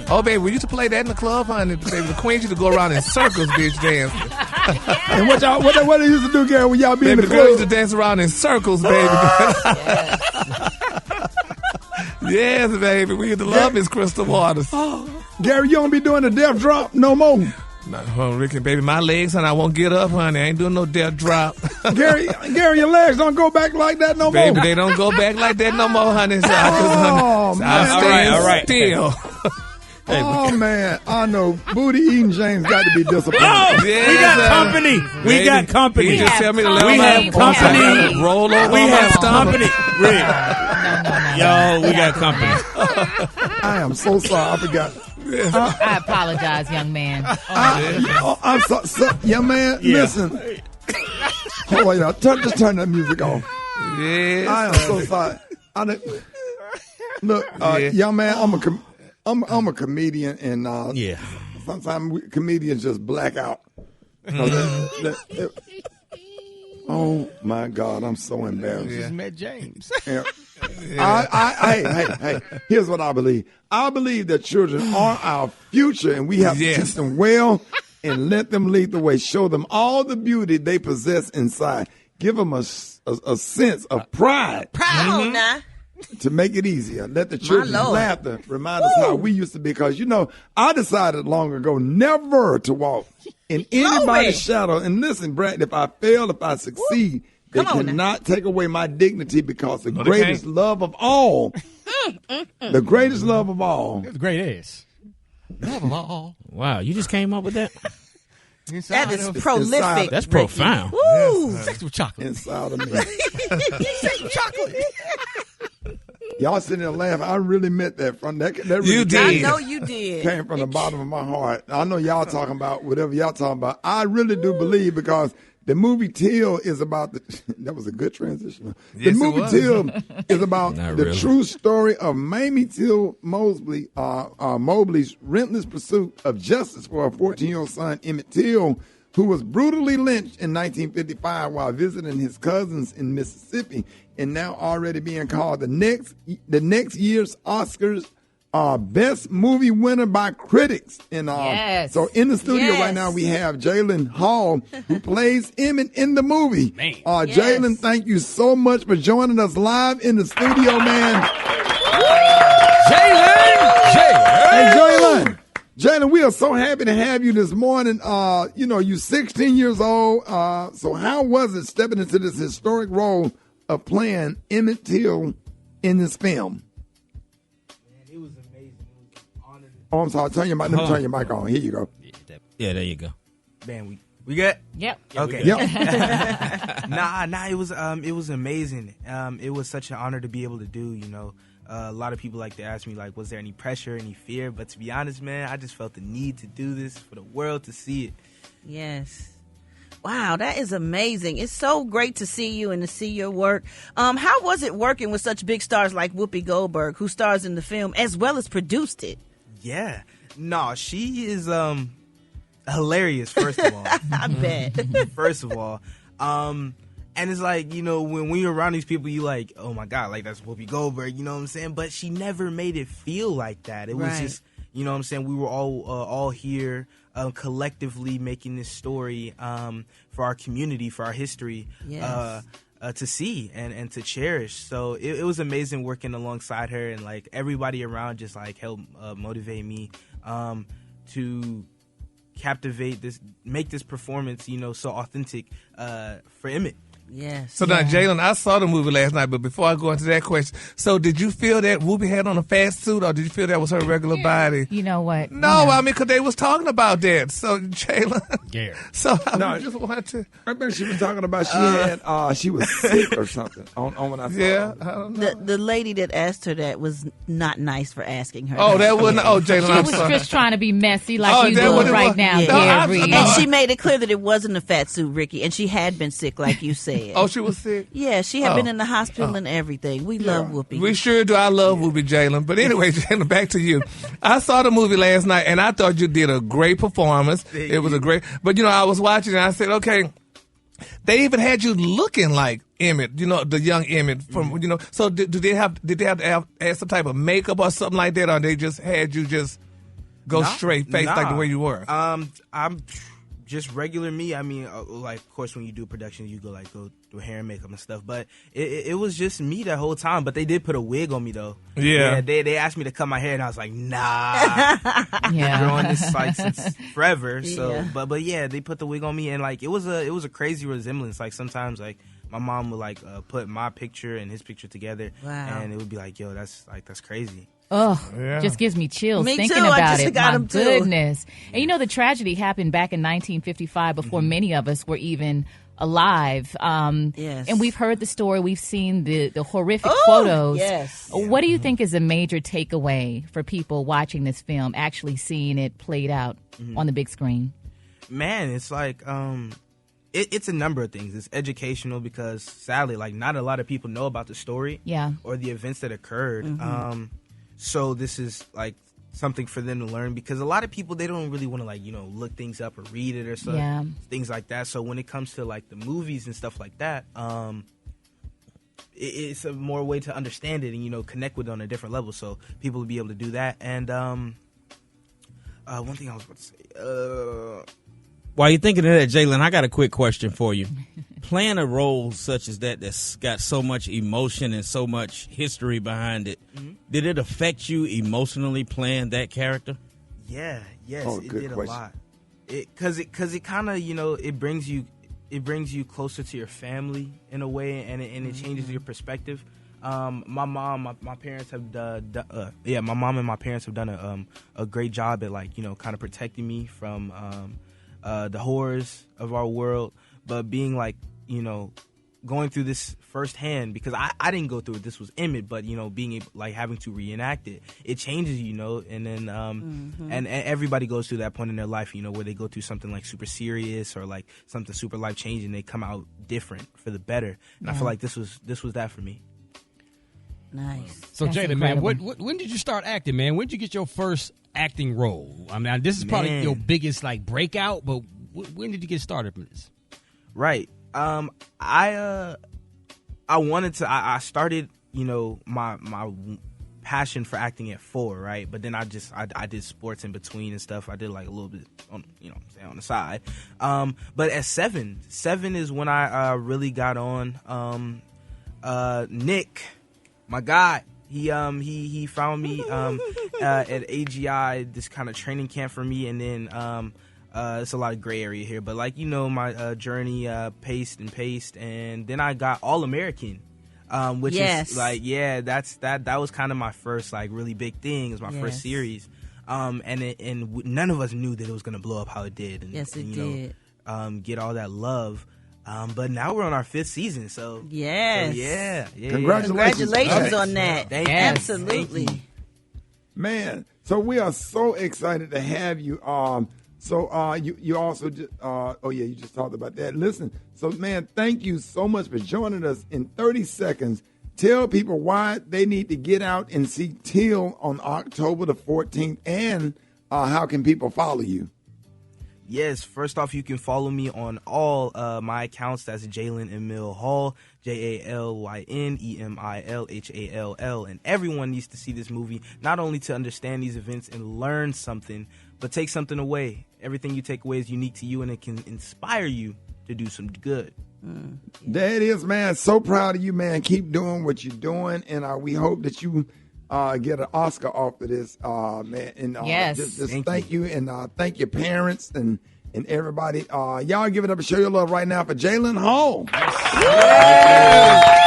Oh, baby, we used to play that in the club, honey. Baby, the queens used to go around in circles, bitch, dancing. And what they used to do, Gary, when y'all be in the Baby, club? girls used to dance around in circles, baby. Yes, baby. We used to love Miss Crystal Waters. Gary, you don't be doing the death drop no more. No, Ricky, baby, my legs, honey, I won't get up, honey. I ain't doing no death drop. Gary, your legs don't go back like that no more. Baby, they don't go back like that no more, honey. So I stay all right. still. Oh, man. I know. Booty eating James got to be disappointed. Oh, Yes, we got company. We got company. He just tell me to We let have company. roll over We on my have stomach. company. Rick. Yo, we got company. I am so sorry. I forgot. I apologize, young man. I'm so young man, listen. Hold on, y'all. Just turn that music off. Yes. I am so sorry. Look, young man, I'm a comedian, and sometimes comedians just black out. Oh my God, I'm so embarrassed. Just met James. Yeah. Hey, here's what I believe. I believe that children are our future, and we have to teach them well and let them lead the way. Show them all the beauty they possess inside. Give them a sense of pride. Proud now. To make it easier. Let the children's laughter remind us how we used to be. Because, I decided long ago never to walk in anybody's shadow. And listen, Brad, if I fail, if I succeed, they cannot take away my dignity, because the greatest love of all, the greatest love of all. The greatest. Love of all. Wow, you just came up with that? That is prolific. That's profound. Woo! Sexual chocolate. Inside of me. Sexual chocolate. Y'all sitting there laughing. I really meant that from that. Really You did. I know you did. Came from the bottom of my heart. I know y'all talking about whatever y'all talking about. I really do believe, because the movie Till is about that was a good transition. The movie Till is about the true story of Mamie Till Mobley's relentless pursuit of justice for her 14-year-old son, Emmett Till, who was brutally lynched in 1955 while visiting his cousins in Mississippi, and now already being called the next year's Oscars best movie winner by critics. And so in the studio right now we have Jalyn Hall, who plays Emmett in the movie. Jalyn, thank you so much for joining us live in the studio, man. Hey, Jalyn, we are so happy to have you this morning. You're 16 years old. So how was it stepping into this historic role of playing Emmett Till in this film? Man, it was amazing. It was an honor. Oh, I'm sorry. Turn your mic on. Here you go. Yeah, there you go. Man, we good? Yep. Okay. Yep. Nah. It was amazing. It was such an honor to be able to do. A lot of people like to ask me, like, was there any pressure, any fear? But to be honest, man, I just felt the need to do this for the world to see it. Yes. Wow, that is amazing. It's so great to see you and to see your work. How was it working with such big stars like Whoopi Goldberg, who stars in the film as well as produced it? Yeah. No, she is hilarious, first of all. I bet. First of all. And it's like, when you're around these people, you like, oh my God, like that's Whoopi Goldberg, you know what I'm saying? But she never made it feel like that. It was just, you know what I'm saying? We were all here collectively making this story for our community, for our history, to see and to cherish. So it was amazing working alongside her, and like everybody around just like helped motivate me to captivate this, make this performance, so authentic for Emmett. Yes. So now, Jalyn, I saw the movie last night, but before I go into that question, so did you feel that Whoopi had on a fast suit, or did you feel that was her regular body? You know what? No, I mean, because they was talking about that. So, Jalyn. Yeah. So I just wanted to. I remember she was talking about she was sick or something on when I saw her. I don't know. The lady that asked her that was not nice for asking her. Oh, that wasn't. Oh, Jalyn, She I'm was sorry. just trying to be messy like you that what doing it right was? now, Yeah. Gary. And she made it clear that it wasn't a fat suit, Ricky, and she had been sick, like you said. Oh, she was sick? Yeah, she had been in the hospital and everything. We love Whoopi. We sure do. I love Whoopi, Jalyn. But anyway, Jalyn, back to you. I saw the movie last night, and I thought you did a great performance. It was a great. But, I was watching, and I said, okay, they even had you looking like Emmett, the young Emmett from, So did they have to add some type of makeup or something like that, or they just had you just go straight face like the way you were? I'm just regular me. I mean, like, of course, when you do production, you go do hair and makeup and stuff. But it was just me that whole time. But they did put a wig on me, though. Yeah. They asked me to cut my hair, and I was like, nah. Yeah. I've been doing this like since forever. So, but yeah, they put the wig on me, and like it was a crazy resemblance. Like sometimes, like my mom would like put my picture and his picture together, and it would be like, yo, that's crazy. Oh, Yeah. just gives me chills Me thinking too. I about just it. got My 'em too. goodness. And you know, the tragedy happened back in 1955 before many of us were even alive. Yes. And we've heard the story. We've seen the horrific photos. Yes. What do you think is a major takeaway for people watching this film, actually seeing it played out on the big screen? Man, it's like it's a number of things. It's educational because sadly, like not a lot of people know about the story, or the events that occurred. So this is like something for them to learn because a lot of people, they don't really want to like look things up or read it or stuff, things like that. So when it comes to like the movies and stuff like that, it's a more way to understand it and connect with it on a different level. So people will be able to do that. And one thing I was about to say. While you're thinking of that, Jalyn, I got a quick question for you. Playing a role such as that's got so much emotion and so much history behind it, did it affect you emotionally playing that character? Yes, it did question. a lot. Because it kind of it brings you closer to your family in a way, and it changes your perspective. My parents have my mom and my parents have done a great job at like kind of protecting me from the horrors of our world, but being like going through this firsthand because I didn't go through it. This was Emmett, but being able, like having to reenact it changes and then and everybody goes through that point in their life where they go through something like super serious or like something super life changing. They come out different for the better, and I feel like this was that for me. Nice. So That's Jalyn, man, incredible. when did you start acting, man? When did you get your first acting role? I mean, this is probably your biggest like breakout, but when did you get started from this? Right. I wanted to. I started my passion for acting at 4, right? But then I did sports in between and stuff. I did like a little bit on on the side. But at 7 is when I really got on. Nick, my guy, he found me at AGI, this kind of training camp for me, and then it's a lot of gray area here, but like my journey paced, and then I got All-American, which is like that was kind of my first like really big thing. It was my first series, and none of us knew that it was gonna blow up how it did, and Yes, it did. Get all that love. But now we're on our 5th season, so Yes. yeah. Congratulations on that. Thank you. Absolutely. Thank you. Man, so we are so excited to have you. So you also just you just talked about that. Listen, so man, thank you so much for joining us. In 30 seconds, tell people why they need to get out and see Till on October the 14th, and how can people follow you? Yes, first off, you can follow me on all my accounts. That's Jalyn Emil Hall, Jalyn EMILHALL. And everyone needs to see this movie, not only to understand these events and learn something, but take something away. Everything you take away is unique to you, and it can inspire you to do some good. There it is, man. So proud of you, man. Keep doing what you're doing, and we hope that you get an Oscar off of this, man. And Yes. just thank you, and thank your parents and everybody. Y'all give it up and show your love right now for Jalyn Hall. Yes.